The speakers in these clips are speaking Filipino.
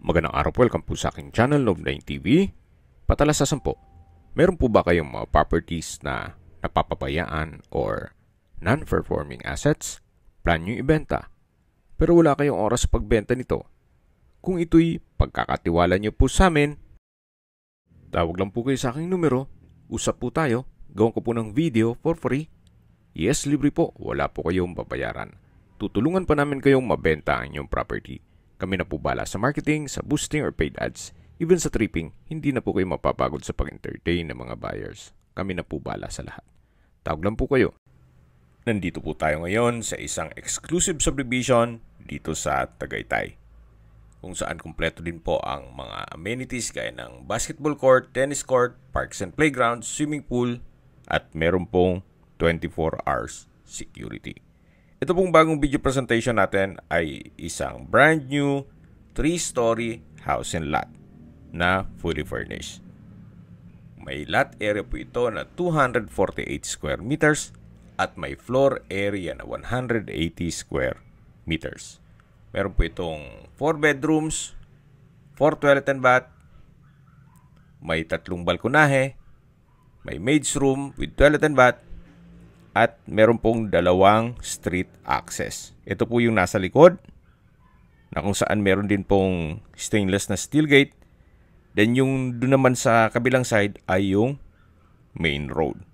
Magandang araw po, welcome po sa aking channel, Love9 TV. Patalasasan po, meron po ba kayong mga properties na napapabayaan or non-performing assets? Plan nyo ibenta, pero wala kayong oras sa pagbenta nito. Kung ito'y pagkakatiwala nyo po sa amin, tawag lang po kayo sa aking numero, usap po tayo, gawin ko po ng video for free. Yes, libre po, wala po kayong babayaran. Tutulungan pa namin kayong mabenta ang inyong property. Kami na po bala sa marketing, sa boosting or paid ads. Even sa tripping, hindi na po kayo mapapagod sa pag-entertain ng mga buyers. Kami na po bala sa lahat. Tawag lang po kayo. Nandito po tayo ngayon sa isang exclusive subdivision dito sa Tagaytay, kung saan kumpleto din po ang mga amenities gaya ng basketball court, tennis court, parks and playgrounds, swimming pool, at meron pong 24 hours security. Ito pong bagong video presentation natin ay isang brand new 3-story house and lot na fully furnished. May lot area po ito na 248 square meters at may floor area na 180 square meters. Meron po itong 4 bedrooms, 4 toilet and bath, may 3 balkonahe, may maid's room with toilet and bath, at meron pong 2 street access. Ito po yung nasa likod, na kung saan meron din pong stainless na steel gate. Then yung doon naman sa kabilang side ay yung main road.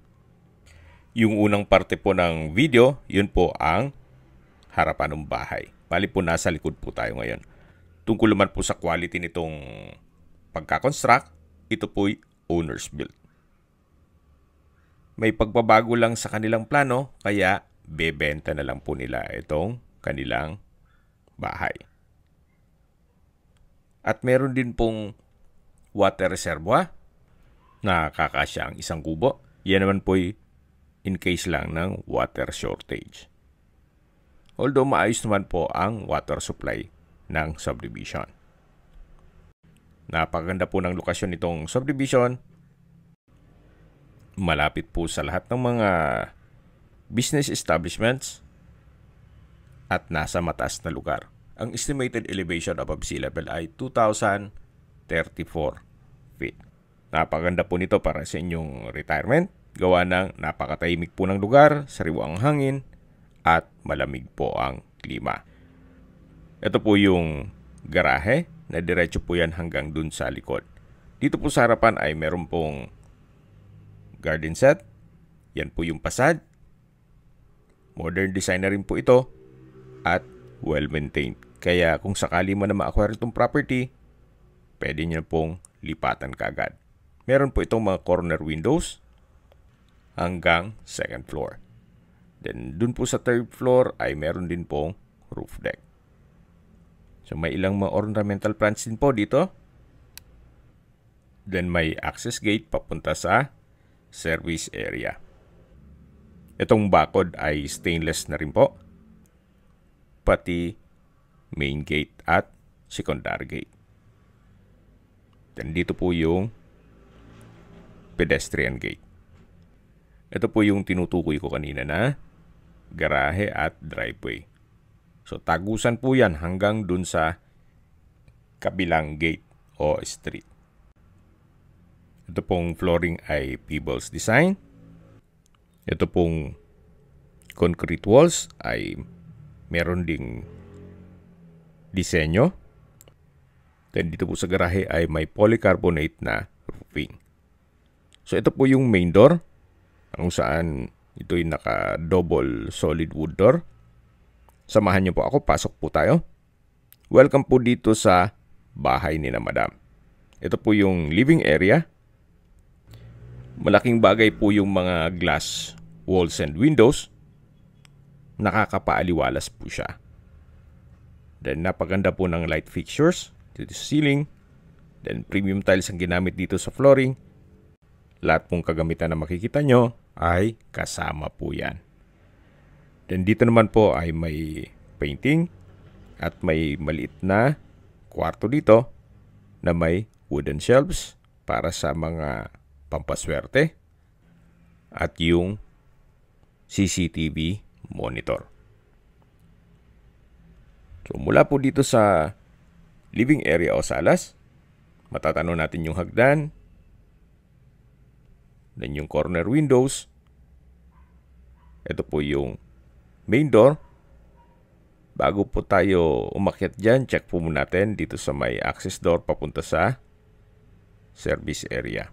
Yung unang parte po ng video, yun po ang harapan ng bahay. Bali po nasa likod po tayo ngayon. Tungkol naman po sa quality nitong pagkakonstruct, ito po'y owner's built. May pagbabago lang sa kanilang plano, kaya bebenta na lang po nila itong kanilang bahay. At meron din pong water reservoir na kakasya ang 1 kubo. Yan naman po in case lang ng water shortage. Although maayos naman po ang water supply ng subdivision. Napakaganda po ng lokasyon nitong subdivision. Malapit po sa lahat ng mga business establishments at nasa mataas na lugar. Ang estimated elevation above sea level ay 2,034 feet. Napakaganda po nito para sa inyong retirement. Gawa ng napakatahimik po ng lugar, sariwang hangin, at malamig po ang klima. Ito po yung garahe na diretso po yan hanggang dun sa likod. Dito po sa harapan ay meron pong garden set. Yan po yung pasad. Modern design na rin po ito at well-maintained. Kaya kung sakali mo na ma-acquire itong property, pwede nyo pong lipatan kagad. Meron po itong mga corner windows hanggang 2nd floor. Then dun po sa 3rd floor ay meron din pong roof deck. So may ilang mga ornamental plants din po dito. Then may access gate papunta sa service area. Itong bakod ay stainless na rin po, pati main gate at secondary gate. Then dito po yung pedestrian gate. Ito po yung tinutukoy ko kanina na garahe at driveway. So tagusan po yan hanggang dun sa kabilang gate o street. Ito pong flooring ay Peebles design. Ito pong concrete walls ay meron ding disenyo. Then dito po sa garahe ay may polycarbonate na roofing. So ito po yung main door, kung saan ito'y naka-double solid wood door. Samahan niyo po ako, pasok po tayo. Welcome po dito sa bahay ni na Madam. Ito po yung living area. Malaking bagay po yung mga glass walls and windows. Nakakapaaliwalas po siya. Then napaganda po ng light fixtures dito sa ceiling. Then premium tiles ang ginamit dito sa flooring. Lahat pong kagamitan na makikita nyo ay kasama po yan. Then dito naman po ay may painting at may maliit na kwarto dito na may wooden shelves para sa mga pampaswerte at yung CCTV monitor. So mula po dito sa living area o salas. Matatanaw natin yung hagdan. Then yung corner windows. Ito po yung main door. Bago po tayo umakyat dyan, check po muna natin dito sa may access door papunta sa service area.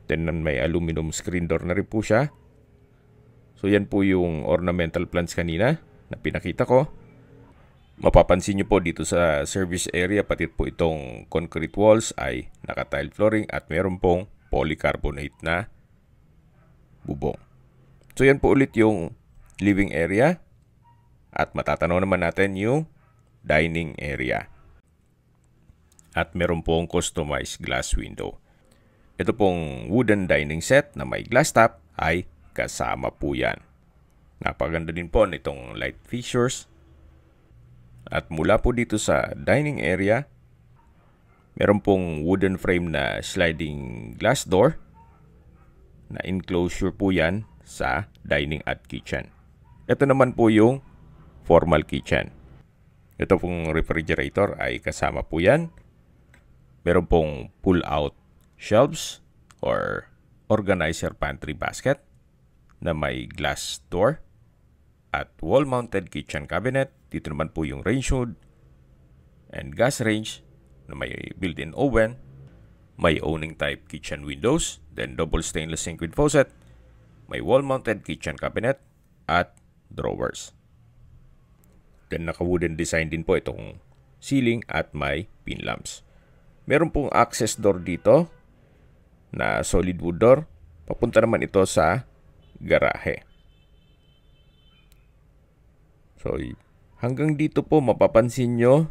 Then may aluminum screen door na rin po siya. So yan po yung ornamental plants kanina na pinakita ko. Mapapansin nyo po dito sa service area, pati po itong concrete walls ay naka-tile flooring at meron pong polycarbonate na bubong. So yan po ulit yung living area. At matatanaw naman natin yung dining area. At meron pong customized glass window. Ito pong wooden dining set na may glass top ay kasama po yan. Napaganda din po nitong light fixtures. At mula po dito sa dining area, meron pong wooden frame na sliding glass door na enclosure po yan sa dining at kitchen. Ito naman po yung formal kitchen. Ito pong refrigerator ay kasama po yan. Meron pong pull-out shelves or organizer pantry basket na may glass door at wall-mounted kitchen cabinet. Dito naman po yung range hood and gas range na may built-in oven. May owning type kitchen windows, then double stainless sink with faucet. May wall-mounted kitchen cabinet at drawers. Then naka-wooden design din po itong ceiling at may pin lamps. Meron pong access door dito na solid wood door. Papunta naman ito sa garahe. So hanggang dito po mapapansin nyo,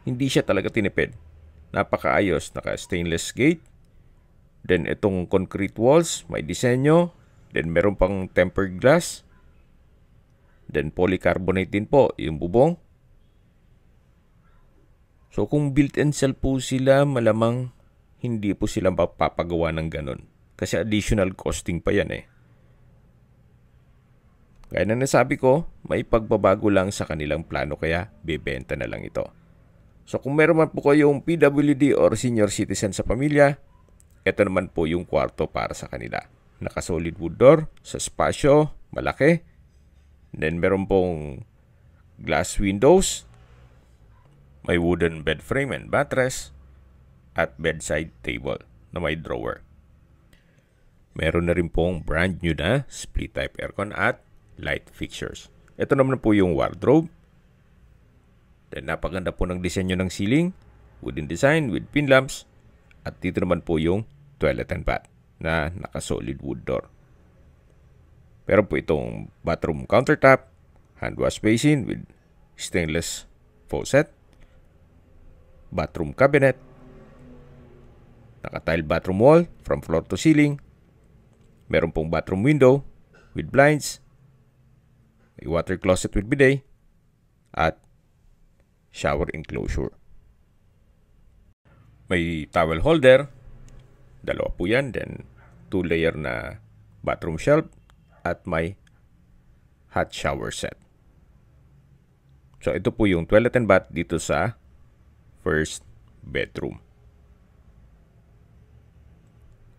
hindi siya talaga tinipid. Napakaayos, naka-stainless gate. Then itong concrete walls, may disenyo. Then meron pang tempered glass. Then polycarbonate din po yung bubong. So kung built-in cell po sila, malamang hindi po sila mapapagawa ng ganun. Kasi additional costing pa yan eh. Gaya na nasabi ko, may pagbabago lang sa kanilang plano kaya bebenta na lang ito. So kung meron man po kayong PWD or senior citizen sa pamilya, ito naman po yung kwarto para sa kanila. Naka-solid wood door, sa spasyo, malaki. Then meron pong glass windows, may wooden bed frame and mattress, at bedside table na may drawer. Meron na rin pong brand new na split type aircon at light fixtures. Ito naman po yung wardrobe. Then napaganda po ng disenyo ng ceiling, wooden design with pin lamps, at dito naman po yung toilet and bath na naka-solid wood door. Pero po itong bathroom countertop, hand wash basin with stainless faucet, bathroom cabinet, naka-tile bathroom wall from floor to ceiling, meron pong bathroom window with blinds, may water closet with bidet, at shower enclosure. May towel holder, dalawa po yan, then 2-layer na bathroom shelf, at may hot shower set. So ito po yung toilet and bath dito sa first bedroom.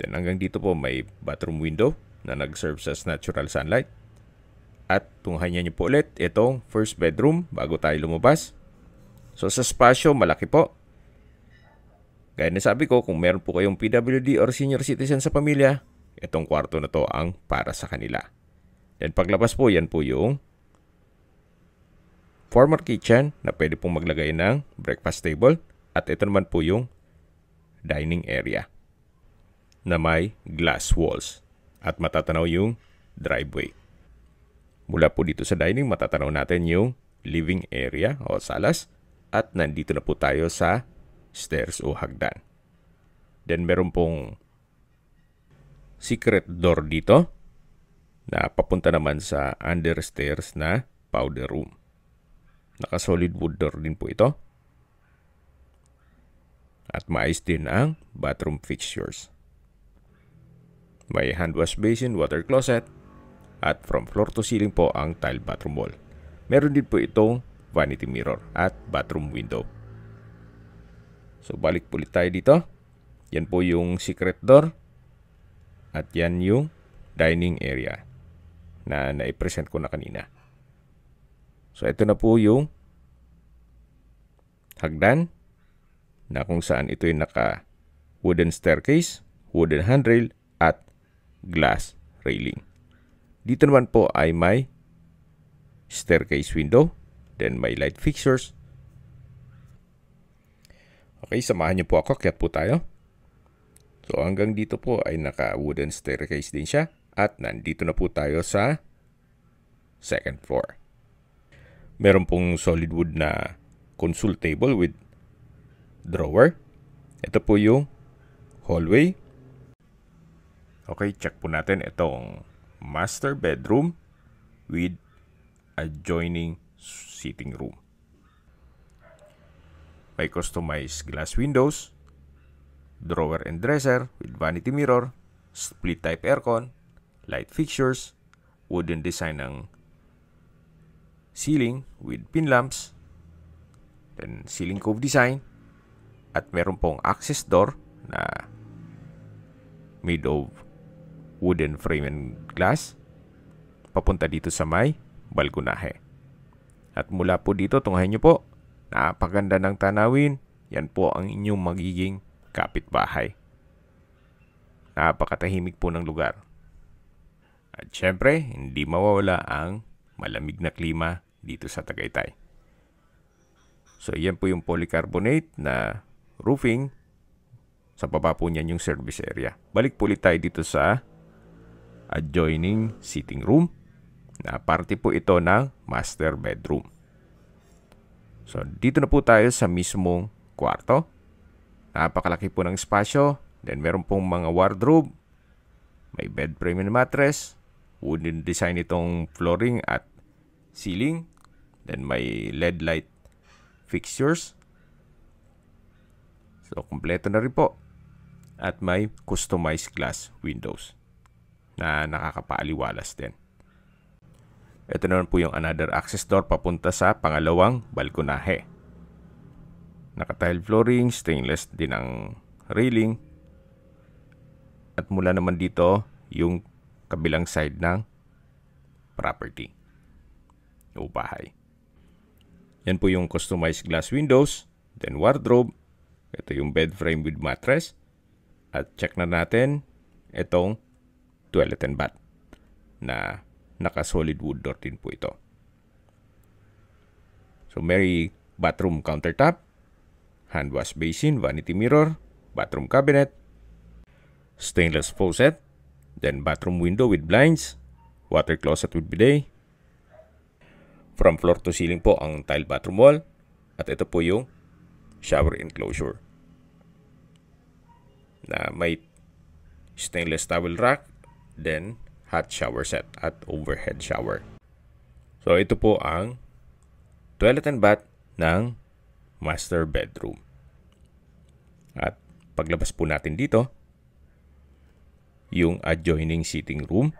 Then hanggang dito po may bathroom window na nag-serve as natural sunlight. At tunghayan niyo po ulit itong first bedroom bago tayo lumabas. So sa spasyo, malaki po. Gaya na sabi ko, kung meron po kayong PWD or senior citizen sa pamilya, itong kwarto na to ang para sa kanila. Then paglabas po, yan po yung former kitchen na pwede pong maglagay ng breakfast table. At ito naman po yung dining area na may glass walls at matatanaw yung driveway. Mula po dito sa dining, matatanaw natin yung living area o salas at nandito na po tayo sa stairs o hagdan. Then meron pong secret door dito na papunta naman sa understairs na powder room. Naka-solid wood door din po ito. At maayos din ang bathroom fixtures. May hand wash basin, water closet, at from floor to ceiling po ang tile bathroom wall. Meron din po itong vanity mirror at bathroom window. So, balik ulit tayo dito. Yan po yung secret door. At yan yung dining area na na-present ko na kanina. So, ito na po yung hagdan na kung saan ito yung naka wooden staircase, wooden handrail, at glass railing. Dito naman po ay may staircase window, then may light fixtures. Okay, samahan niyo po ako, akyat po tayo. So hanggang dito po ay naka wooden staircase din siya at nandito na po tayo sa second floor. Meron pong solid wood na console table with drawer. Ito po yung hallway. Okay, check po natin itong master bedroom with adjoining sitting room. May customized glass windows, drawer and dresser with vanity mirror, split type aircon, light fixtures, wooden design ng ceiling with pin lamps, then ceiling cove design, at meron pong access door na made of wooden frame and glass papunta dito sa may balkonahe. At mula po dito, tunghayin nyo po, napaganda ng tanawin. Yan po ang inyong magiging kapitbahay. Napakatahimik po ng lugar. At syempre, hindi mawawala ang malamig na klima dito sa Tagaytay. So, yan po yung polycarbonate na roofing. Sa baba po niyan yung service area. Balik po ulit tayo dito sa adjoining sitting room na parte po ito ng master bedroom. So, dito na po tayo sa mismong kwarto. Napakalaki po ng espasyo. Then, meron pong mga wardrobe. May bed frame and mattress. Wooden design itong flooring at ceiling. Then, may LED light fixtures. So, kompleto na rin po. At may customized glass windows na nakakapaaliwalas din. Ito naman po yung another access door papunta sa pangalawang balkonahe. Naka-tile flooring, stainless din ang railing. At mula naman dito yung kabilang side ng property o bahay. Yan po yung customized glass windows, then wardrobe. Ito yung bed frame with mattress. At check na natin itong toilet and bath na naka-solid wood door din po ito. So, may bathroom countertop, hand wash basin, vanity mirror, bathroom cabinet, stainless faucet, then bathroom window with blinds, water closet with bidet. From floor to ceiling po ang tile bathroom wall. At ito po yung shower enclosure na may stainless towel rack, then hot shower set at overhead shower. So, ito po ang toilet and bath ng master bedroom. At paglabas po natin dito, yung adjoining sitting room.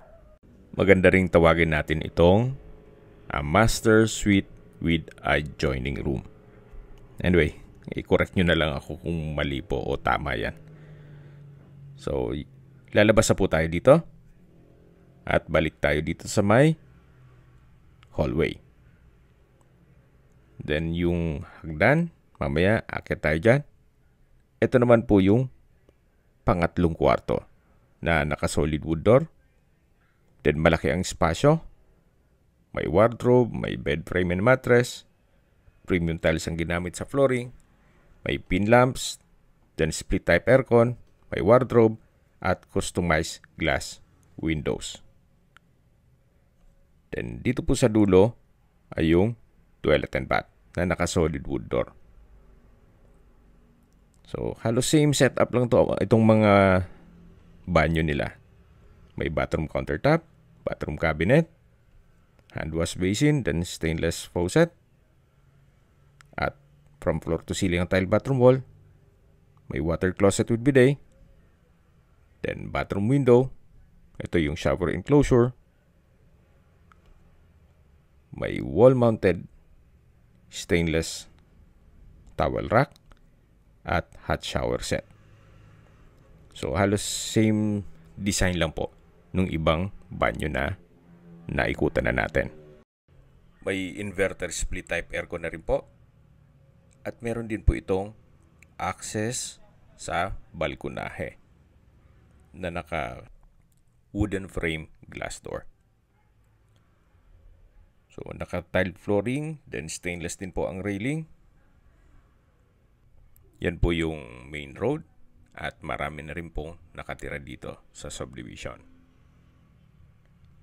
Maganda ring tawagin natin itong master suite with adjoining room. Anyway, i-correct nyo na lang ako kung mali po o tama yan. So, lalabas na po tayo dito. At balik tayo dito sa may hallway. Then, yung hagdan, mamaya, akit tayo dyan. Ito naman po yung pangatlong kwarto na naka-solid wood door. Then, malaki ang espasyo. May wardrobe, may bed frame and mattress. Premium tiles ang ginamit sa flooring. May pin lamps. Then, split type aircon. May wardrobe at customized glass windows. Then, dito po sa dulo ay yung toilet and bath na naka-solid wood door. So, halos same setup lang to itong mga banyo nila. May bathroom countertop, bathroom cabinet, hand wash basin, then stainless faucet. At from floor to ceiling ang tile bathroom wall. May water closet with bidet. Then, bathroom window. Ito yung shower enclosure. May wall-mounted stainless towel rack. at hot shower set. So halos same design lang po nung ibang banyo na naikutan na natin. May inverter split type aircon na rin po. At meron din po itong access sa balkonahe na naka wooden frame glass door. So naka tiled flooring, then stainless din po ang railing. Yan po yung main road at marami na rin pong nakatira dito sa subdivision.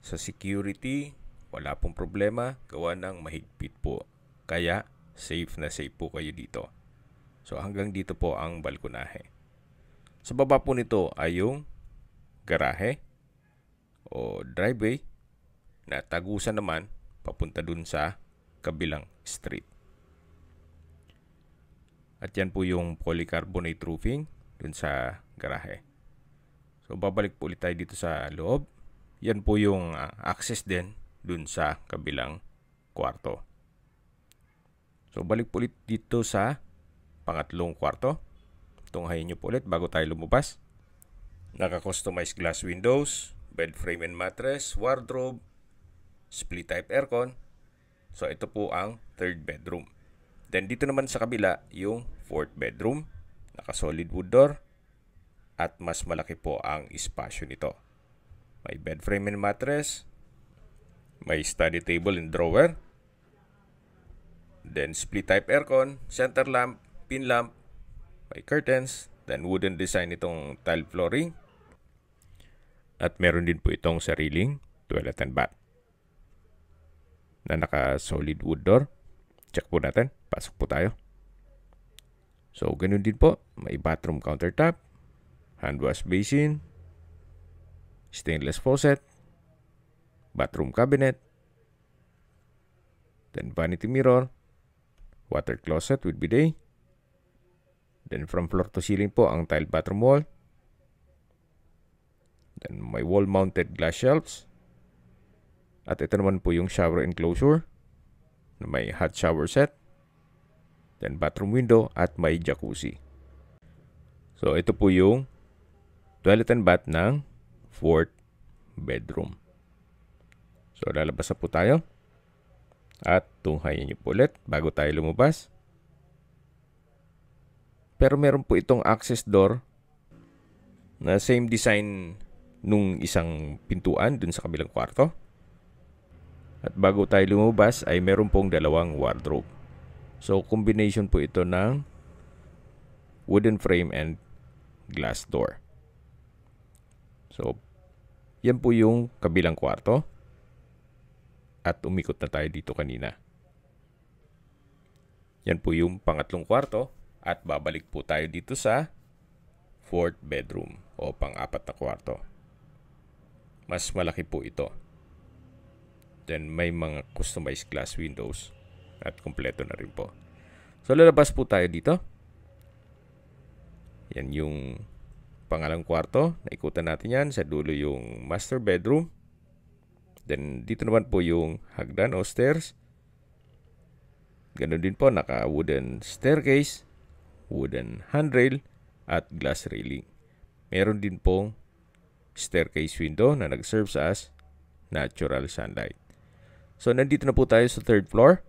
Sa security, wala pong problema, gawa ng mahigpit po. Kaya safe na safe po kayo dito. So hanggang dito po ang balkonahe. Sa baba po nito ay yung garahe o driveway na tagusan naman papunta dun sa kabilang street. At yan po yung polycarbonate roofing dun sa garahe. So babalik po ulit tayo dito sa loob. Yan po yung access din dun sa kabilang kwarto. So balik po ulit dito sa pangatlong kwarto. Tunghayin nyo po ulit bago tayo lumabas. Naka-customized glass windows, bed frame and mattress, wardrobe, split type aircon. So ito po ang third bedroom. Then dito naman sa kabila yung fourth bedroom. Naka-solid wood door at mas malaki po ang espasyo nito. May bed frame and mattress, may study table and drawer, then split type aircon, center lamp, pin lamp, may curtains, then wooden design itong tile flooring. At meron din po itong sariling toilet and bath na naka-solid wood door. Check po natin. Pasok po tayo. So, ganun din po. May bathroom countertop, hand wash basin, stainless faucet, bathroom cabinet, then vanity mirror, water closet with bidet. Then from floor to ceiling po ang tile bathroom wall. Then may wall-mounted glass shelves. At ito naman po yung shower enclosure na may hot shower set. Then bathroom window at may jacuzzi. So ito po yung toilet and bath ng fourth bedroom. So lalabas na po tayo. At tunghayin niyo po ulit bago tayo lumabas. Pero meron po itong access door na same design nung isang pintuan dun sa kabilang kwarto. At bago tayo lumabas ay meron pong dalawang wardrobe. So combination po ito ng wooden frame and glass door. So yan po yung kabilang kwarto. At umikot na tayo dito kanina. Yan po yung pangatlong kwarto. At babalik po tayo dito sa fourth bedroom o pang-apat na kwarto. Mas malaki po ito. Then may mga customized glass windows at kompleto na rin po. So lalabas po tayo dito. Yan yung pangalang kwarto. Naikutan natin yan. Sa dulo yung master bedroom. Then dito naman po yung hagdan o stairs. Ganun din po, naka-wooden staircase, wooden handrail, at glass railing. Meron din pong staircase window na nag-serve as natural sunlight. So, nandito na po tayo sa third floor.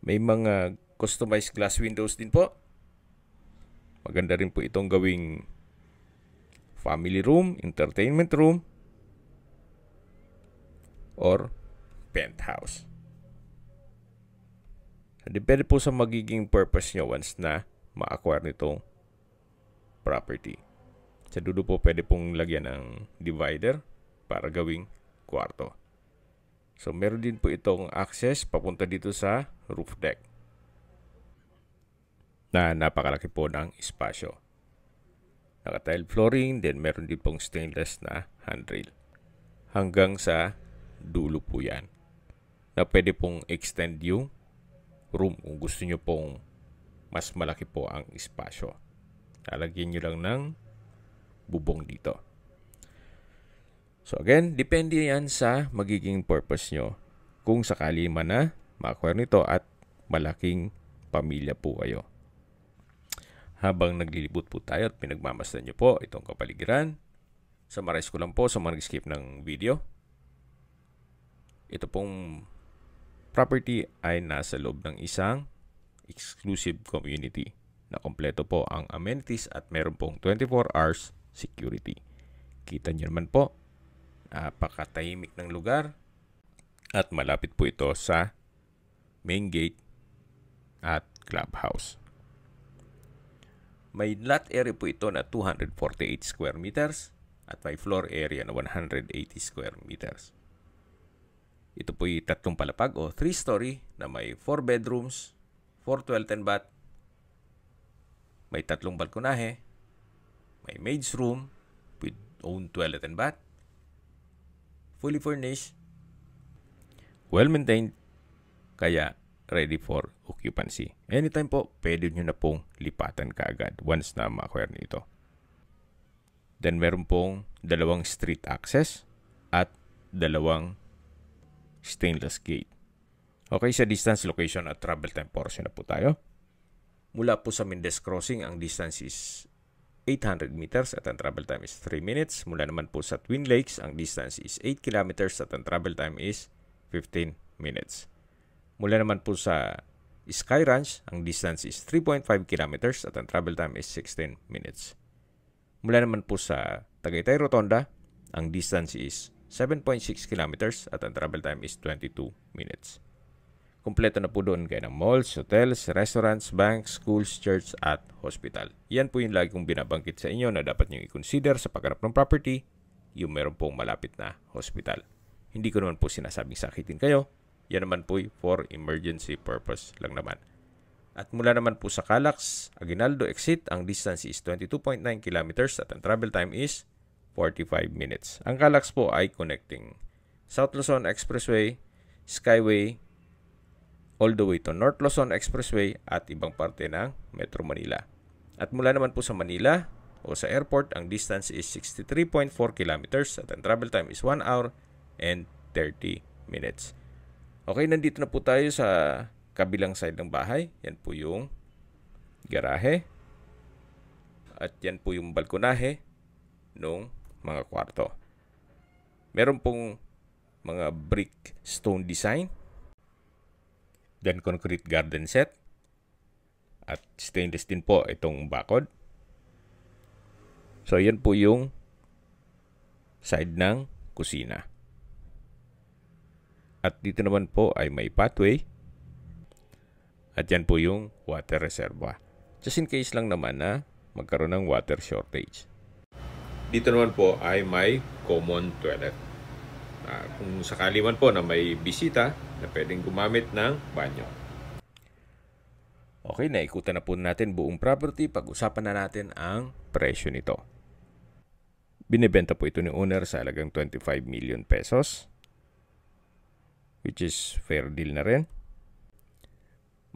May mga customized glass windows din po. Maganda rin po itong gawing family room, entertainment room, or penthouse. Depende po sa magiging purpose nyo once na ma-acquire nitong property. Sa dulo po pwede pong lagyan ng divider para gawing kwarto. So meron din po itong access papunta dito sa roof deck na napakalaki po ng espasyo. Naka-tile flooring, then meron din pong stainless na handrail. Hanggang sa dulo po yan. Na pwede pong extend yung room kung gusto nyo pong mas malaki po ang espasyo. Lalagyan nyo lang ng bubong dito. So again, depende yan sa magiging purpose nyo. Kung sakali man na ma-acquire nito at malaking pamilya po kayo. Habang naglilibot po tayo at pinagmamasdan nyo po itong kapaligiran, summarize ko lang po sa mga nag-skip ng video. Ito pong property ay nasa loob ng isang exclusive community na kompleto po ang amenities at meron pong 24 hours security. Kita nyo naman po, napakatahimik ng lugar at malapit po ito sa main gate at clubhouse. May lot area po ito na 248 square meters at may floor area na 180 square meters. Ito po ay tatlong palapag o 3-story na may 4 bedrooms, 4 toilet and bath, may tatlong balkonahe, may maid's room with own toilet and bath, fully furnished, well-maintained, kaya ready for occupancy. Anytime po, pwede nyo na pong lipatan kaagad once na ma-acquire nyo ito. Then meron pong dalawang street access at dalawang stainless gate. Okay, sa distance, location at travel time portion na po tayo. Mula po sa Mendez Crossing, ang distance is 800 meters at ang travel time is 3 minutes. Mula naman po sa Twin Lakes, ang distance is 8 kilometers at ang travel time is 15 minutes. Mula naman po sa Sky Ranch, ang distance is 3.5 kilometers at ang travel time is 16 minutes. Mula naman po sa Tagaytay Rotonda, ang distance is 7.6 kilometers at ang travel time is 22 minutes. Kompleto na po doon kayo ng malls, hotels, restaurants, banks, schools, church at hospital. Yan po yung lagi kong binabangkit sa inyo na dapat nyo i-consider sa paghanap ng property, yung meron pong malapit na hospital. Hindi ko naman po sinasabing sakitin kayo. Yan naman po for emergency purpose lang naman. At mula naman po sa Calax, Aguinaldo exit, ang distance is 22.9 kilometers at ang travel time is 45 minutes. Ang Calax po ay connecting South Luzon Expressway, Skyway, all the way to North Luzon Expressway at ibang parte ng Metro Manila. At mula naman po sa Manila o sa airport, ang distance is 63.4 kilometers at ang travel time is 1 hour and 30 minutes. Okay, nandito na po tayo sa kabilang side ng bahay. Yan po yung garahe. At yan po yung balkonahe ng mga kwarto. Meron pong mga brick stone design. Then concrete garden set. At stainless din po itong bakod. So yan po yung side ng kusina. At dito naman po ay may pathway. At yan po yung water reservoir. Just in case lang naman na magkaroon ng water shortage. Dito naman po ay may common toilet. Kung sakali man po na may bisita na pwedeng gumamit ng banyo. Okay, naikutan na po natin buong property. Pag-usapan na natin ang presyo nito. Binibenta po ito ni owner sa halagang 25 million pesos. Which is fair deal na rin.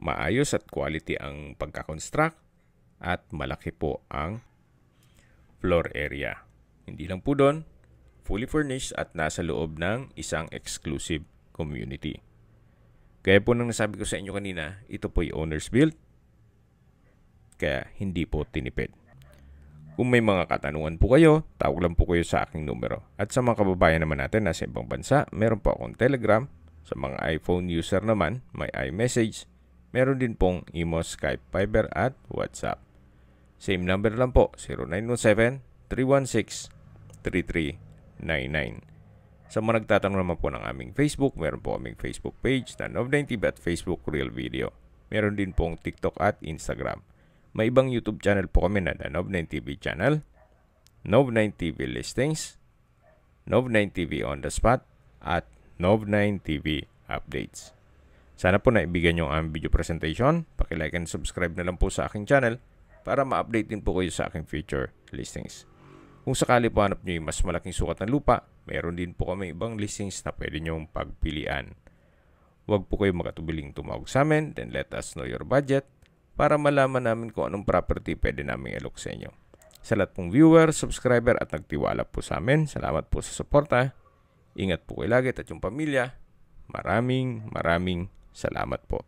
Maayos at quality ang pagkakonstruct at malaki po ang floor area. Hindi lang po doon, fully furnished at nasa loob ng isang exclusive community. Kaya po nang nasabi ko sa inyo kanina, ito po yung owner's built. Kaya hindi po tinipid. Kung may mga katanungan po kayo, tawag lang po kayo sa aking numero. At sa mga kababayan naman natin nasa ibang bansa, meron po akong Telegram. Sa mga iPhone user naman, may iMessage. Meron din pong Imo, Skype, Viber at WhatsApp. Same number lang po, 0917-316-3399. Sa mga nagtatanong naman po ng aming Facebook, meron po aming Facebook page na Nov9TV at Facebook Real Video. Meron din pong TikTok at Instagram. May ibang YouTube channel po kami na Nov9TV channel, Nov9TV Listings, Nov9TV On The Spot, at Nov9TV Updates. Sana po naibigyan nyo ang video presentation. Paki-like and subscribe na lang po sa aking channel para ma-update din po kayo sa aking future listings. Kung sakali po hanap nyo yung mas malaking sukat ng lupa, mayroon din po kami ibang listings na pwede nyong pagpilian. Huwag po kayo makatubiling tumawag sa amin, then let us know your budget para malaman namin kung anong property pwede namin i-look sa inyo. Sa lahat pong viewer, subscriber at nagtiwala po sa amin, salamat po sa suporta. Ingat po kayo lagi at yung pamilya. Maraming salamat po.